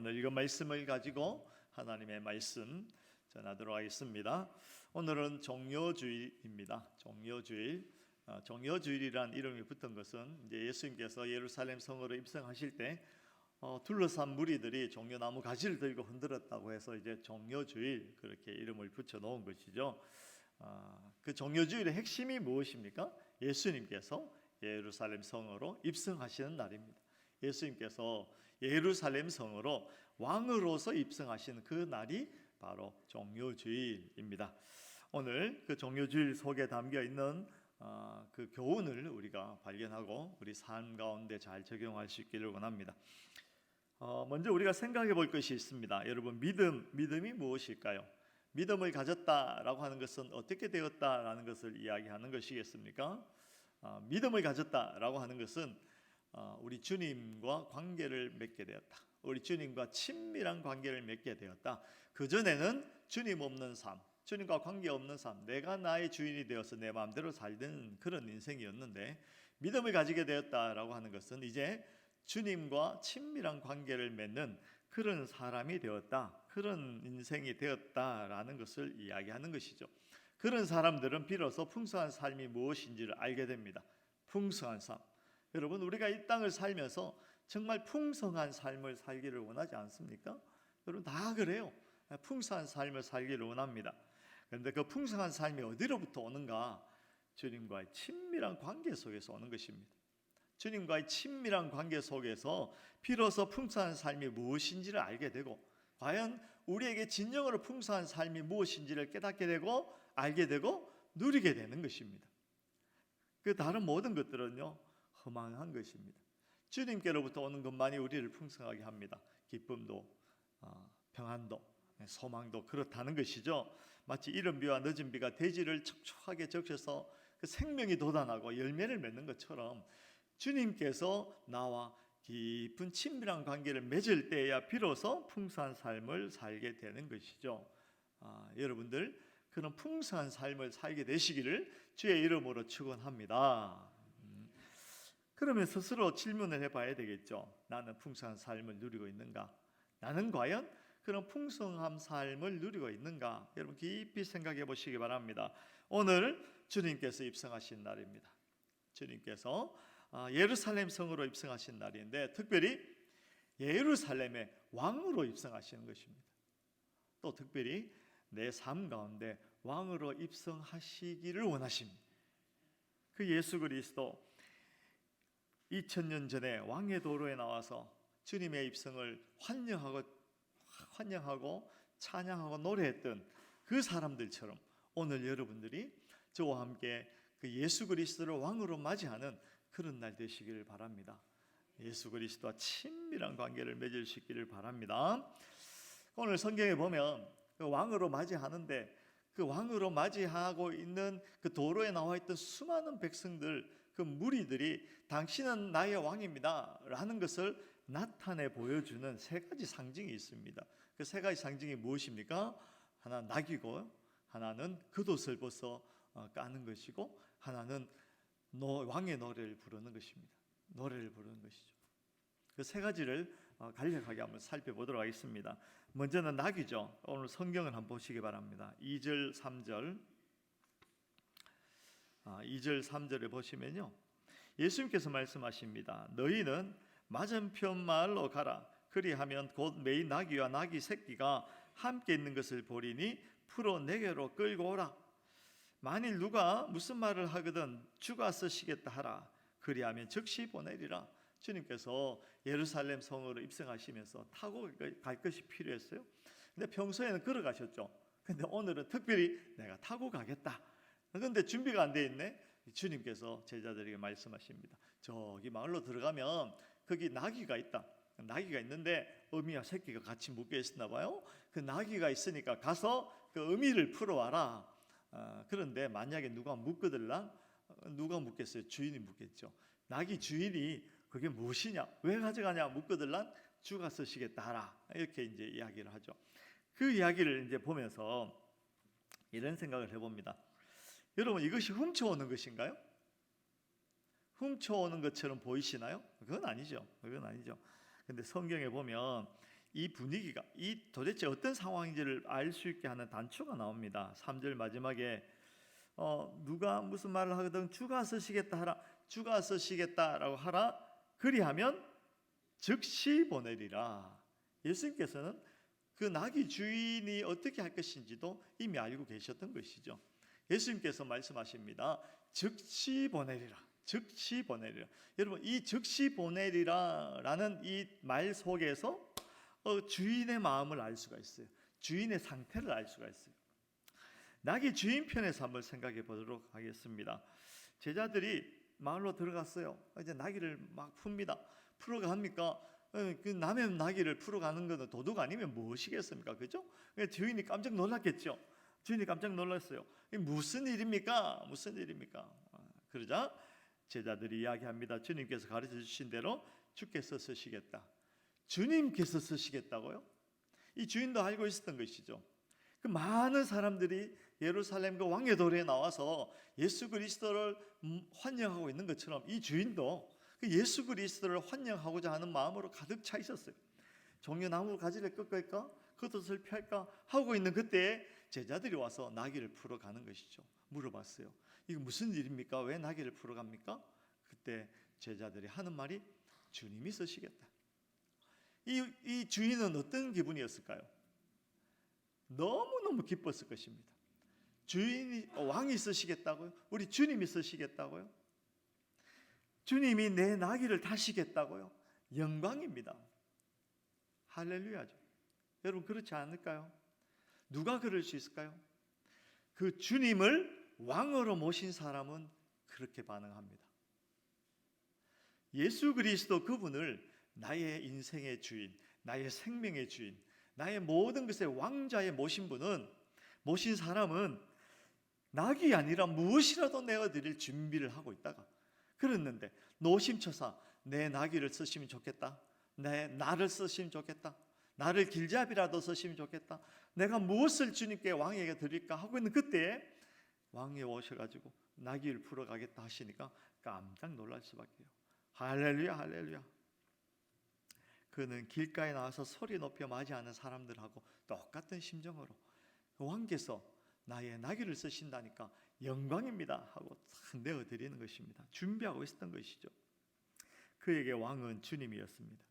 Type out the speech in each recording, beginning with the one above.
오늘 이거 말씀을 가지고 하나님의 말씀 전하도록 하겠습니다. 오늘은 종려주일입니다. 종려주일. 종려주일이란 이름이 붙은 것은 이제 예수님께서 예루살렘 성으로 입성하실 때 둘러싼 무리들이 종려나무 가지를 들고 흔들었다고 해서 이제 종려주일 그렇게 이름을 붙여 놓은 것이죠. 그 종려주일의 핵심이 무엇입니까? 예수님께서 예루살렘 성으로 입성하시는 날입니다. 예수님께서 예루살렘 성으로 왕으로서 입성하신 그 날이 바로 종려주일입니다. 오늘 그 종려주일 속에 담겨 있는 그 교훈을 우리가 발견하고 우리 삶 가운데 잘 적용할 수 있기를 원합니다. 먼저 우리가 생각해 볼 것이 있습니다. 여러분, 믿음이 무엇일까요? 믿음을 가졌다라고 하는 것은 어떻게 되었다라는 것을 이야기하는 것이겠습니까? 믿음을 가졌다라고 하는 것은 우리 주님과 관계를 맺게 되었다. 우리 주님과 친밀한 관계를 맺게 되었다. 그전에는 주님 없는 삶, 주님과 관계 없는 삶, 내가 나의 주인이 되어서 내 마음대로 살던 그런 인생이었는데, 믿음을 가지게 되었다라고 하는 것은 이제 주님과 친밀한 관계를 맺는 그런 사람이 되었다, 그런 인생이 되었다라는 것을 이야기하는 것이죠. 그런 사람들은 비로소 풍성한 삶이 무엇인지를 알게 됩니다. 풍성한 삶. 여러분, 우리가 이 땅을 살면서 정말 풍성한 삶을 살기를 원하지 않습니까? 여러분, 다 그래요. 풍성한 삶을 살기를 원합니다. 그런데 그 풍성한 삶이 어디로부터 오는가? 주님과의 친밀한 관계 속에서 오는 것입니다. 주님과의 친밀한 관계 속에서 비로소 풍성한 삶이 무엇인지를 알게 되고, 과연 우리에게 진정으로 풍성한 삶이 무엇인지를 깨닫게 되고 알게 되고 누리게 되는 것입니다. 그 다른 모든 것들은요, 허망한 것입니다. 주님께로부터 오는 것만이 우리를 풍성하게 합니다. 기쁨도 평안도 소망도 그렇다는 것이죠. 마치 이른 비와 늦은 비가 대지를 촉촉하게 적셔서 그 생명이 돋아나고 열매를 맺는 것처럼 주님께서 나와 깊은 친밀한 관계를 맺을 때야 비로소 풍성한 삶을 살게 되는 것이죠. 여러분들 그런 풍성한 삶을 살게 되시기를 주의 이름으로 축원합니다. 그러면 스스로 질문을 해봐야 되겠죠. 나는 풍성한 삶을 누리고 있는가? 나는 과연 그런 풍성한 삶을 누리고 있는가? 여러분 깊이 생각해 보시기 바랍니다. 오늘 주님께서 입성하신 날입니다. 주님께서 예루살렘 성으로 입성하신 날인데, 특별히 예루살렘의 왕으로 입성하시는 것입니다. 또 특별히 내 삶 가운데 왕으로 입성하시기를 원하십니다. 그 예수 그리스도 2000년 전에 왕의 도로에 나와서 주님의 입성을 환영하고 찬양하고 노래했던 그 사람들처럼 오늘 여러분들이 저와 함께 그 예수 그리스도를 왕으로 맞이하는 그런 날 되시기를 바랍니다. 예수 그리스도와 친밀한 관계를 맺을 수 있기를 바랍니다. 오늘 성경에 보면 그 왕으로 맞이하는데, 그 왕으로 맞이하고 있는 그 도로에 나와 있던 수많은 백성들, 그 무리들이 당신은 나의 왕입니다 라는 것을 나타내 보여주는 세 가지 상징이 있습니다. 그 세 가지 상징이 무엇입니까? 하나 낙이고, 하나는 겉옷을 벗어 까는 것이고, 하나는 왕의 노래를 부르는 것입니다. 노래를 부르는 것이죠. 그 세 가지를 간략하게 한번 살펴보도록 하겠습니다. 먼저는 낙이죠. 오늘 성경을 한번 보시기 바랍니다. 2절 3절 2절 3절에 보시면요, 예수님께서 말씀하십니다. 너희는 맞은편 마을로 가라. 그리하면 곧 매이 나귀와 나귀 새끼가 함께 있는 것을 보리니 풀어 내게로 끌고 오라. 만일 누가 무슨 말을 하거든 주가 쓰시겠다 하라. 그리하면 즉시 보내리라. 주님께서 예루살렘 성으로 입성하시면서 타고 갈 것이 필요했어요. 근데 평소에는 걸어가셨죠. 근데 오늘은 특별히 내가 타고 가겠다. 그런데 준비가 안 돼 있네. 주님께서 제자들에게 말씀하십니다. 저기 마을로 들어가면 거기 나귀가 있다. 나귀가 있는데 어미와 새끼가 같이 묶여 있었나 봐요. 그 나귀가 있으니까 가서 그 어미를 풀어와라. 그런데 만약에 누가 묶거들랑 누가 묻겠어요? 주인이 묻겠죠. 나귀 주인이 그게 무엇이냐, 왜 가져가냐 묻거들랑 주가 쓰시겠다 하라, 이렇게 이제 이야기를 하죠. 그 이야기를 이제 보면서 이런 생각을 해봅니다. 여러분, 이것이 훔쳐오는 것인가요? 훔쳐오는 것처럼 보이시나요? 그건 아니죠. 그건 아니죠. 근데 성경에 보면 이 분위기가 이 도대체 어떤 상황인지를 알 수 있게 하는 단초가 나옵니다. 3절 마지막에 누가 무슨 말을 하거든 주가 쓰시겠다 하라, 주가 쓰시겠다라고 하라, 그리하면 즉시 보내리라. 예수님께서는 그 나귀 주인이 어떻게 할 것인지도 이미 알고 계셨던 것이죠. 예수님께서 말씀하십니다. 즉시 보내리라. 즉시 보내리라. 여러분, 이 즉시 보내리라라는 이 말 속에서 주인의 마음을 알 수가 있어요. 주인의 상태를 알 수가 있어요. 나귀 주인 편에서 한번 생각해 보도록 하겠습니다. 제자들이 마을로 들어갔어요. 이제 나귀를 막 풉니다. 풀어갑니까? 그 남의 나귀를 풀어가는 것은 도둑 아니면 무엇이겠습니까? 그죠? 주인이 깜짝 놀랐겠죠. 주인이 깜짝 놀랐어요. 무슨 일입니까? 무슨 일입니까? 그러자 제자들이 이야기합니다. 주님께서 가르쳐 주신 대로 주께서 쓰시겠다. 주님께서 쓰시겠다고요? 이 주인도 알고 있었던 것이죠. 그 많은 사람들이 예루살렘 왕의 도리에 나와서 예수 그리스도를 환영하고 있는 것처럼 이 주인도 예수 그리스도를 환영하고자 하는 마음으로 가득 차 있었어요. 종려나무 가지를 꺾을까? 겉옷을 펼까? 하고 있는 그때에 제자들이 와서 나귀를 풀어가는 것이죠. 물어봤어요. 이거 무슨 일입니까? 왜 나귀를 풀어갑니까? 그때 제자들이 하는 말이 주님이 쓰시겠다. 이 주인은 어떤 기분이었을까요? 너무너무 기뻤을 것입니다. 주인이 왕이 쓰시겠다고요? 우리 주님이 쓰시겠다고요? 주님이 내 나귀를 타시겠다고요? 영광입니다. 할렐루야죠. 여러분, 그렇지 않을까요? 누가 그럴 수 있을까요? 그 주님을 왕으로 모신 사람은 그렇게 반응합니다. 예수 그리스도 그분을 나의 인생의 주인, 나의 생명의 주인, 나의 모든 것의 왕자에 모신 사람은 낙이 아니라 무엇이라도 내어드릴 준비를 하고 있다가, 그랬는데 노심초사 내 나귀를 쓰시면 좋겠다, 나를 쓰시면 좋겠다, 나를 길잡이라도 쓰시면 좋겠다, 내가 무엇을 주님께 왕에게 드릴까 하고 있는 그때에 왕이 오셔가지고 나귀를 풀어가겠다 하시니까 깜짝 놀랄 수밖에요. 할렐루야, 할렐루야. 그는 길가에 나와서 소리 높여 맞이하는 사람들하고 똑같은 심정으로 왕께서 나의 나귀를 쓰신다니까 영광입니다 하고 탁 내어드리는 것입니다. 준비하고 있었던 것이죠. 그에게 왕은 주님이었습니다.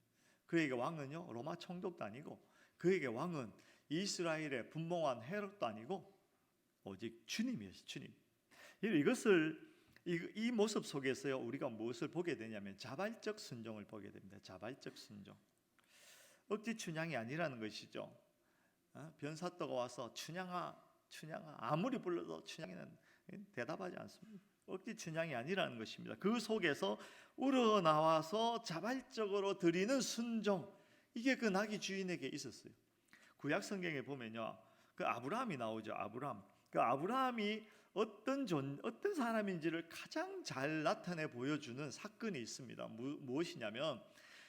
그에게 왕은요 로마 총독도 아니고, 그에게 왕은 이스라엘의 분봉한 헤롯도 아니고 오직 주님이었어요. 주님. 이 모습 속에서요 우리가 무엇을 보게 되냐면 자발적 순종을 보게 됩니다. 자발적 순종. 억지 춘향이 아니라는 것이죠. 변사또가 와서 춘향아 아무리 불러도 춘향이는 대답하지 않습니다. 억지 춘향이 아니라는 것입니다. 그 속에서 우러나와서 자발적으로 드리는 순종, 이게 그 나귀 주인에게 있었어요. 구약 성경에 보면요 그 아브라함이 나오죠. 그 아브라함이 어떤 사람인지를 가장 잘 나타내 보여주는 사건이 있습니다. 무엇이냐면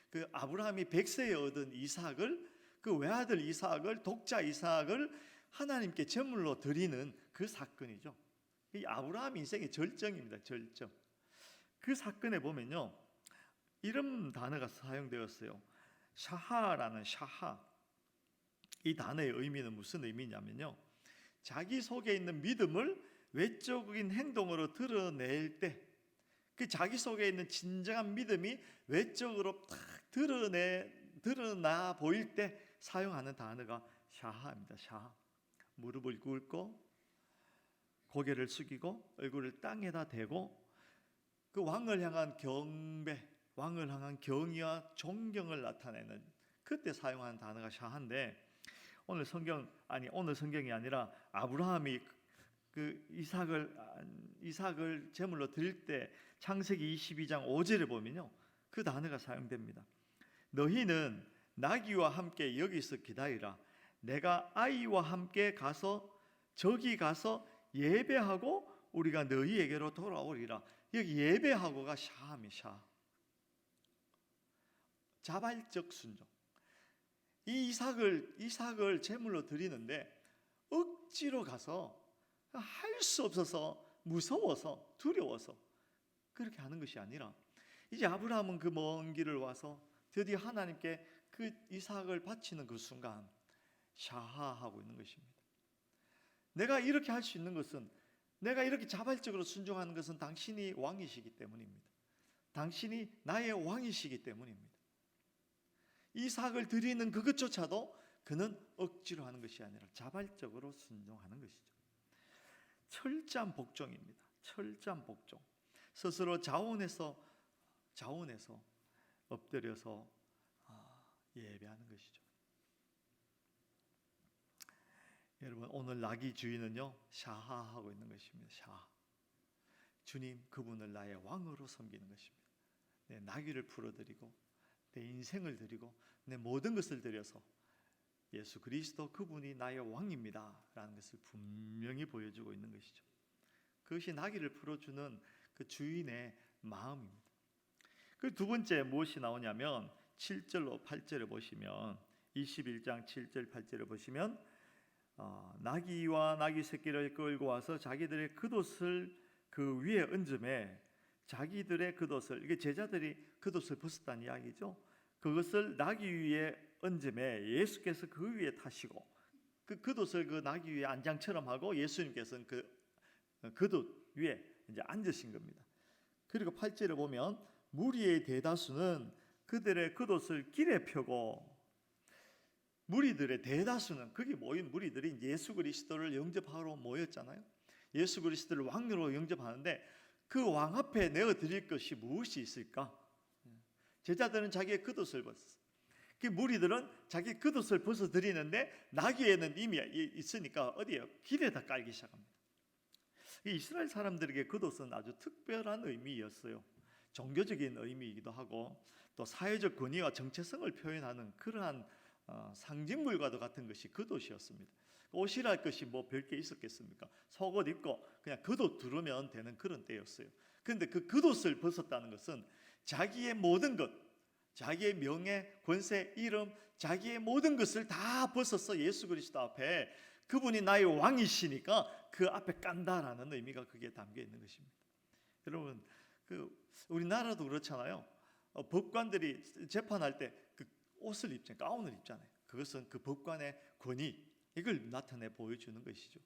그 아브라함이 100세에 얻은 이삭을, 그 외아들 이삭을, 독자 이삭을 하나님께 제물로 드리는 그 사건이죠. 이 아브라함 인생의 절정입니다. 절정. 그 사건에 보면요 이런 단어가 사용되었어요. 샤하라는 샤하. 이 단어의 의미는 무슨 의미냐면요, 자기 속에 있는 믿음을 외적인 행동으로 드러낼 때, 그 자기 속에 있는 진정한 믿음이 외적으로 딱 드러나 보일 때 사용하는 단어가 샤하입니다. 샤하. 무릎을 꿇고 고개를 숙이고 얼굴을 땅에다 대고 그 왕을 향한 경배, 왕을 향한 경의와 존경을 나타내는 그때 사용하는 단어가 샤하인데, 오늘 성경이 아니라 아브라함이 그 이삭을 제물로 드릴 때 창세기 22장 5절에 보면요 그 단어가 사용됩니다. 너희는 나귀와 함께 여기서 기다리라. 내가 아이와 함께 저기 가서 예배하고 우리가 너희에게로 돌아오리라. 여기 예배하고가 샤입니다. 자발적 순종. 이 이삭을 제물로 드리는데 억지로 가서 할 수 없어서 무서워서 두려워서 그렇게 하는 것이 아니라, 이제 아브라함은 그 먼 길을 와서 드디어 하나님께 그 이삭을 바치는 그 순간 샤하하고 있는 것입니다. 내가 이렇게 할 수 있는 것은, 내가 이렇게 자발적으로 순종하는 것은 당신이 왕이시기 때문입니다. 당신이 나의 왕이시기 때문입니다. 이삭을 드리는 그것조차도 그는 억지로 하는 것이 아니라 자발적으로 순종하는 것이죠. 철저한 복종입니다. 철저한 복종. 스스로 자원해서 엎드려서 예배하는 것이죠. 여러분, 오늘 나귀 주인은요 샤하하고 있는 것입니다. 샤하. 주님, 그분을 나의 왕으로 섬기는 것입니다. 내 나귀를 풀어드리고 내 인생을 드리고 내 모든 것을 드려서 예수 그리스도 그분이 나의 왕입니다 라는 것을 분명히 보여주고 있는 것이죠. 그것이 나귀를 풀어주는 그 주인의 마음입니다. 그 두 번째 무엇이 나오냐면 7절로 8절에 보시면, 21장 7절 8절에 보시면 나귀와 나귀 새끼를 끌고 와서 자기들의 겉옷을 그 위에 얹음에, 자기들의 겉옷을, 이게 제자들이 겉옷을 벗었다는 이야기죠. 그것을 나귀 위에 얹음에 예수께서 그 위에 타시고, 그 겉옷을 그 나귀 위에 안장처럼 하고 예수님께서는 그 겉옷 위에 이제 앉으신 겁니다. 그리고 8절에 보면 무리의 대다수는 그들의 겉옷을 길에 펴고, 무리들의 대다수는, 거기 모인 무리들이 예수 그리스도를 영접하러 모였잖아요. 예수 그리스도를 왕으로 영접하는데 그 왕 앞에 내어 드릴 것이 무엇이 있을까? 제자들은 자기의 겉옷을 벗었어요. 그 무리들은 자기 겉옷을 벗어 드리는데 나귀에는 이미 있으니까 어디에요? 길에다 깔기 시작합니다. 이스라엘 사람들에게 겉옷은 아주 특별한 의미였어요. 종교적인 의미이기도 하고 또 사회적 권위와 정체성을 표현하는 그러한 상징물과도 같은 것이 겉옷이었습니다. 옷이랄 것이 뭐 별게 있었겠습니까? 속옷 입고 그냥 겉옷 두르면 되는 그런 때였어요. 그런데 그 겉옷을 벗었다는 것은 자기의 모든 것, 자기의 명예, 권세, 이름, 자기의 모든 것을 다 벗어서 예수 그리스도 앞에, 그분이 나의 왕이시니까 그 앞에 깐다라는 의미가 그게 담겨 있는 것입니다. 여러분, 우리나라도 그렇잖아요. 법관들이 재판할 때 그 옷을 입잖아요. 가운을 입잖아요. 그것은 그 법관의 권위, 이걸 나타내 보여주는 것이죠.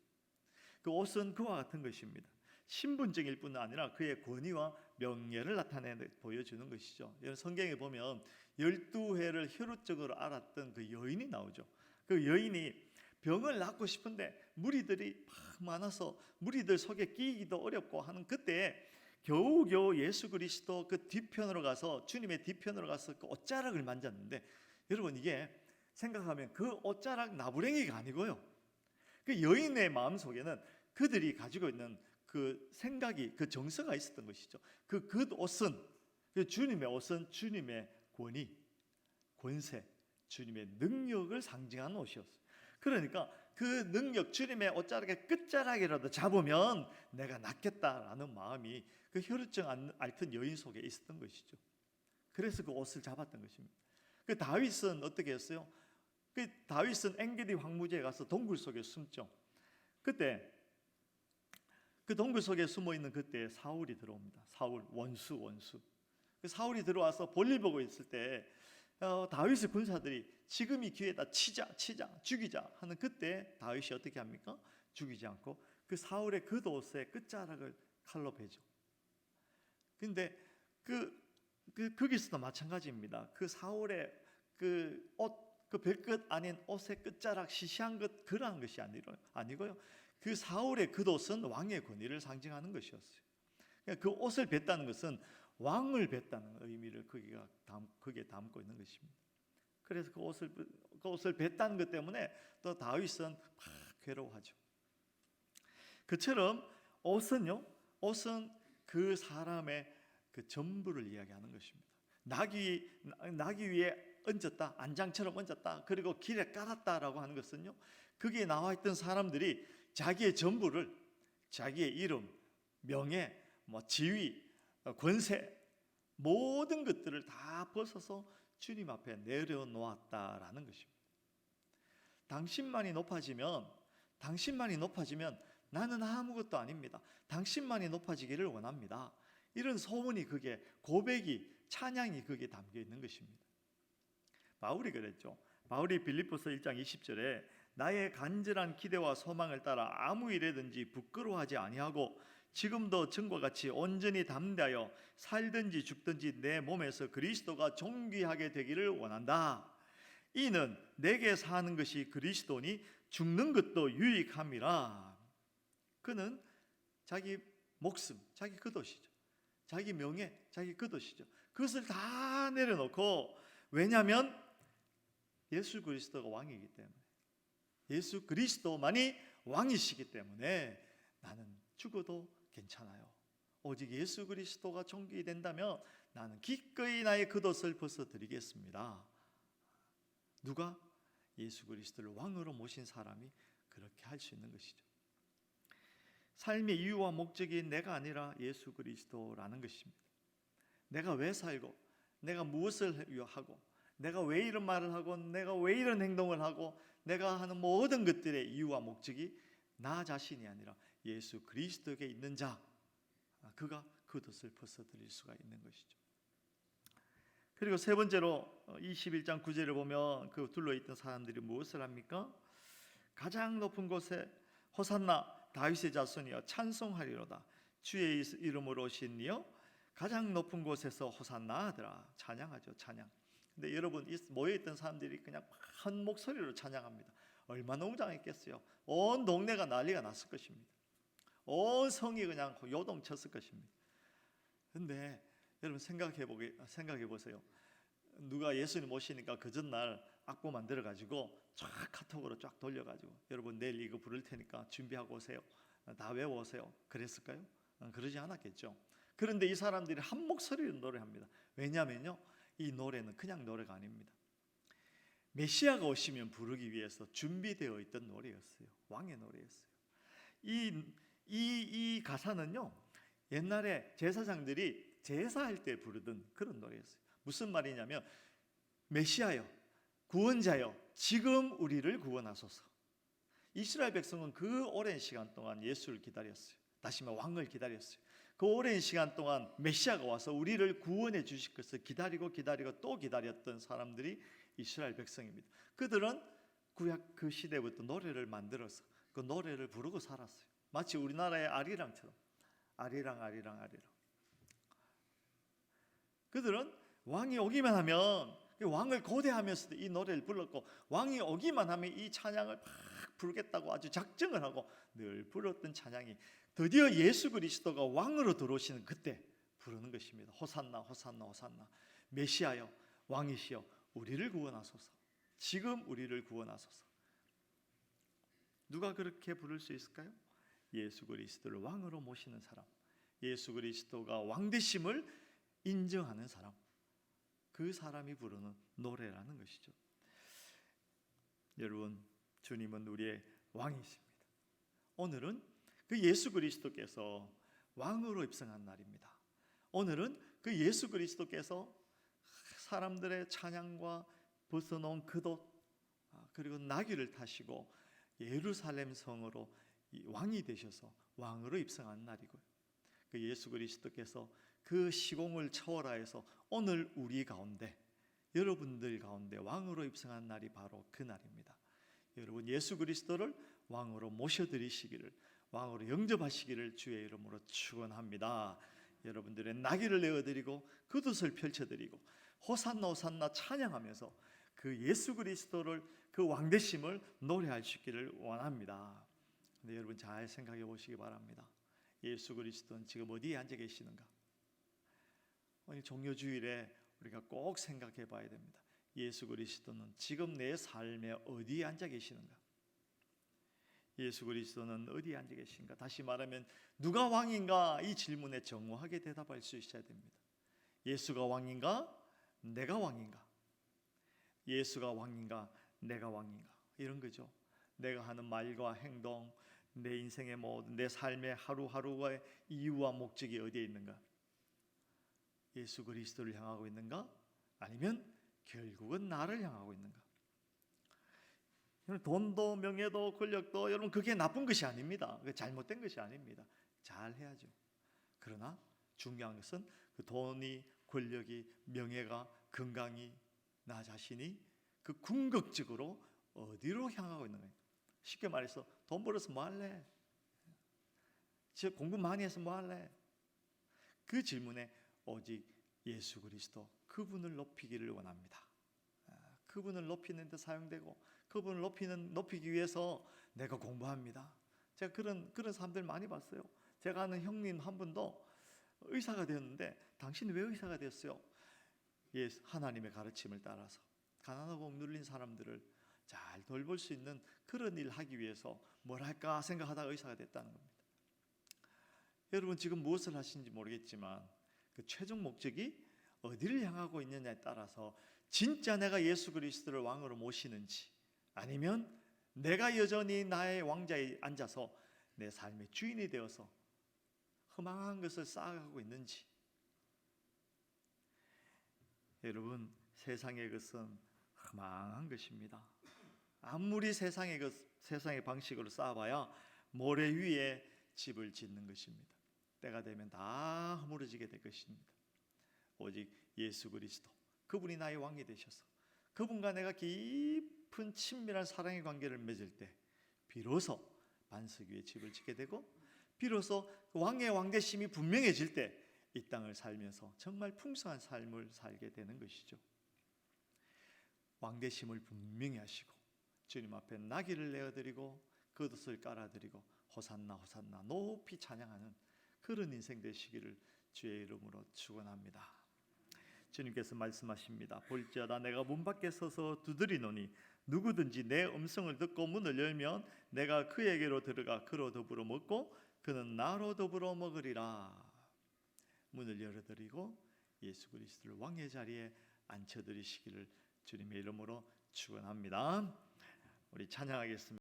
그 옷은 그와 같은 것입니다. 신분적일 뿐 아니라 그의 권위와 명예를 나타내 보여주는 것이죠. 성경에 보면 12해를 혈루증으로 앓았던 그 여인이 나오죠. 그 여인이 병을 낫고 싶은데 무리들이 막 많아서 무리들 속에 끼기도 어렵고 하는 그때 겨우겨우 예수 그리스도 그 뒤편으로 가서, 주님의 뒤편으로 가서 그 옷자락을 만졌는데, 여러분 이게 생각하면 그 옷자락 나부랭이가 아니고요. 그 여인의 마음속에는 그들이 가지고 있는 그 생각이, 그 정서가 있었던 것이죠. 그 옷은, 그 주님의 옷은 주님의 권위, 권세, 주님의 능력을 상징하는 옷이었어요. 그러니까 그 능력, 주님의 옷자락의 끝자락이라도 잡으면 내가 낫겠다라는 마음이 그 혈루증 앓던 여인 속에 있었던 것이죠. 그래서 그 옷을 잡았던 것입니다. 그 다윗은 어떻게 했어요? 그 다윗은 엔게디 황무지에 가서 동굴 속에 숨죠. 그때 그 동굴 속에 숨어 있는 그때 사울이 들어옵니다. 사울, 원수. 그 사울이 들어와서 볼일 보고 있을 때 다윗의 군사들이 지금 이 기회다, 치자, 죽이자 하는 그때 다윗이 어떻게 합니까? 죽이지 않고 그 사울의 겉옷의 끝자락을 칼로 베죠. 근데 거기서도 마찬가지입니다. 그 사울의 그 옷, 그 별것 아닌 옷의 끝자락, 시시한 것, 그러한 것이 아니고요. 그 사울의 겉옷은 왕의 권위를 상징하는 것이었어요. 그 옷을 뱄다는 것은 왕을 뱄다는 의미를 거기에 담고 있는 것입니다. 그래서 그 옷을 뱄다는 것 때문에 또 다윗은 막 괴로워하죠. 그처럼 옷은 그 사람의 그 전부를 이야기하는 것입니다. 나귀 위에 얹었다, 안장처럼 얹었다, 그리고 길에 깔았다라고 하는 것은요, 거기에 나와 있던 사람들이 자기의 전부를, 자기의 이름, 명예, 지위, 권세, 모든 것들을 다 벗어서 주님 앞에 내려놓았다라는 것입니다. 당신만이 높아지면 나는 아무것도 아닙니다. 당신만이 높아지기를 원합니다. 이런 소문이, 그게 고백이, 찬양이 거기에 담겨 있는 것입니다. 바울이 그랬죠. 바울이 빌립보서 1장 20절에 나의 간절한 기대와 소망을 따라 아무 일에든지 부끄러워하지 아니하고 지금도 전과 같이 온전히 담대하여 살든지 죽든지 내 몸에서 그리스도가 존귀하게 되기를 원한다. 이는 내게 사는 것이 그리스도니 죽는 것도 유익함이라. 그는 자기 목숨, 자기 그것이죠. 자기 명예, 자기 그것이죠. 그것을 다 내려놓고, 왜냐하면 예수 그리스도가 왕이기 때문에, 예수 그리스도만이 왕이시기 때문에 나는 죽어도 괜찮아요. 오직 예수 그리스도가 존귀된다면 나는 기꺼이 나의 겉옷을 벗어드리겠습니다. 누가? 예수 그리스도를 왕으로 모신 사람이 그렇게 할 수 있는 것이죠. 삶의 이유와 목적이 내가 아니라 예수 그리스도라는 것입니다. 내가 왜 살고, 내가 무엇을 하고, 내가 왜 이런 말을 하고, 내가 왜 이런 행동을 하고, 내가 하는 모든 것들의 이유와 목적이 나 자신이 아니라 예수 그리스도에게 있는 자, 그가 겉옷을 벗어드릴 수가 있는 것이죠. 그리고 세 번째로 21장 9절을 보면 그 둘러있던 사람들이 무엇을 합니까? 가장 높은 곳에 호산나 다윗의 자손이여 찬송하리로다. 주의 이름으로 오신 이여 가장 높은 곳에서 호산나 하더라. 찬양하죠, 찬양. 근데 여러분, 모여있던 사람들이 그냥 한 목소리로 찬양합니다. 얼마나 웅장했겠어요. 온 동네가 난리가 났을 것입니다. 온 성이 그냥 요동쳤을 것입니다. 근데 여러분 생각해 보세요. 누가 예수님 모시니까 그 전날 악보 만들어 가지고 쫙 카톡으로 쫙 돌려 가지고 여러분 내일 이거 부를 테니까 준비하고 오세요. 다 외워 오세요. 그랬을까요? 그러지 않았겠죠. 그런데 이 사람들이 한 목소리로 노래합니다. 왜냐면요, 이 노래는 그냥 노래가 아닙니다. 메시아가 오시면 부르기 위해서 준비되어 있던 노래였어요. 왕의 노래였어요. 이 가사는요, 옛날에 제사장들이 제사할 때 부르던 그런 노래였어요. 무슨 말이냐면, 메시아여, 구원자여, 지금 우리를 구원하소서. 이스라엘 백성은 그 오랜 시간 동안 예수를 기다렸어요. 다시 말해 왕을 기다렸어요. 그 오랜 시간 동안 메시아가 와서 우리를 구원해 주실 것을 기다리고 또 기다렸던 사람들이 이스라엘 백성입니다. 그들은 구약 그 시대부터 노래를 만들어서 그 노래를 부르고 살았어요. 마치 우리나라의 아리랑처럼 아리랑. 그들은 왕이 오기만 하면, 왕을 고대하면서도 이 노래를 불렀고, 왕이 오기만 하면 이 찬양을 막 부르겠다고 아주 작정을 하고 늘 불렀던 찬양이 드디어 예수 그리스도가 왕으로 들어오시는 그때 부르는 것입니다. 호산나 호산나 호산나, 메시아여 왕이시여 우리를 구원하소서. 지금 우리를 구원하소서. 누가 그렇게 부를 수 있을까요? 예수 그리스도를 왕으로 모시는 사람, 예수 그리스도가 왕되심을 인정하는 사람, 그 사람이 부르는 노래라는 것이죠. 여러분, 주님은 우리의 왕이십니다. 오늘은 그 예수 그리스도께서 왕으로 입성한 날입니다. 오늘은 그 예수 그리스도께서 사람들의 찬양과 벗어놓은 겉옷 그리고 나귀를 타시고 예루살렘 성으로 왕이 되셔서 왕으로 입성한 날이고요. 그 예수 그리스도께서 그 시공을 초월하여서 오늘 우리 가운데, 여러분들 가운데 왕으로 입성한 날이 바로 그 날입니다. 여러분, 예수 그리스도를 왕으로 모셔드리시기를, 왕으로 영접하시기를 주의 이름으로 축원합니다. 여러분들의 나귀를 내어드리고 겉옷을 펼쳐드리고 호산나 호산나 찬양하면서 그 예수 그리스도를, 그 왕되심을 노래할 수 있기를 원합니다. 근데 여러분 잘 생각해 보시기 바랍니다. 예수 그리스도는 지금 어디에 앉아 계시는가? 오늘 종료주일에 우리가 꼭 생각해 봐야 됩니다. 예수 그리스도는 지금 내 삶에 어디에 앉아 계시는가? 예수 그리스도는 어디에 앉아 계신가? 다시 말하면 누가 왕인가? 이 질문에 정확하게 대답할 수 있어야 됩니다. 예수가 왕인가? 내가 왕인가? 예수가 왕인가? 내가 왕인가? 이런 거죠. 내가 하는 말과 행동, 내 인생의 모든, 내 삶의 하루하루의 이유와 목적이 어디에 있는가? 예수 그리스도를 향하고 있는가? 아니면 결국은 나를 향하고 있는가? 돈도 명예도 권력도 여러분 그게 나쁜 것이 아닙니다. 그게 잘못된 것이 아닙니다. 잘 해야죠. 그러나 중요한 것은 그 돈이, 권력이, 명예가, 건강이, 나 자신이 그 궁극적으로 어디로 향하고 있는 거예요? 쉽게 말해서 돈 벌어서 뭐 할래? 공부 많이 해서 뭐 할래? 그 질문에 오직 예수 그리스도 그분을 높이기를 원합니다. 그분을 높이는 데 사용되고 그분을 높이기 위해서 내가 공부합니다. 제가 그런 사람들 많이 봤어요. 제가 아는 형님 한 분도 의사가 되었는데 당신이 왜 의사가 되었어요? 하나님의 가르침을 따라서 가난하고 억눌린 사람들을 잘 돌볼 수 있는 그런 일 하기 위해서 뭘 할까 생각하다가 의사가 됐다는 겁니다. 여러분 지금 무엇을 하시는지 모르겠지만 그 최종 목적이 어디를 향하고 있느냐에 따라서 진짜 내가 예수 그리스도를 왕으로 모시는지 아니면 내가 여전히 나의 왕자에 앉아서 내 삶의 주인이 되어서 허망한 것을 쌓아가고 있는지. 여러분 세상의 것은 허망한 것입니다. 아무리 세상의 방식으로 쌓아봐야 모래 위에 집을 짓는 것입니다. 때가 되면 다 허물어지게 될 것입니다. 오직 예수 그리스도 그분이 나의 왕이 되셔서 그분과 내가 깊은 친밀한 사랑의 관계를 맺을 때 비로소 반석 위에 집을 짓게 되고 비로소 왕의 왕되심이 분명해질 때 이 땅을 살면서 정말 풍성한 삶을 살게 되는 것이죠. 왕되심을 분명히 하시고 주님 앞에 나귀를 내어드리고 겉옷을 깔아드리고 호산나 호산나 높이 찬양하는 그런 인생 되시기를 주의 이름으로 축원합니다. 주님께서 말씀하십니다. 볼지어다 내가 문 밖에 서서 두드리노니 누구든지 내 음성을 듣고 문을 열면 내가 그에게로 들어가 그로 더불어 먹고 그는 나로 더불어 먹으리라. 문을 열어드리고 예수 그리스도를 왕의 자리에 앉혀드리시기를 주님의 이름으로 축원합니다. 우리 찬양하겠습니다.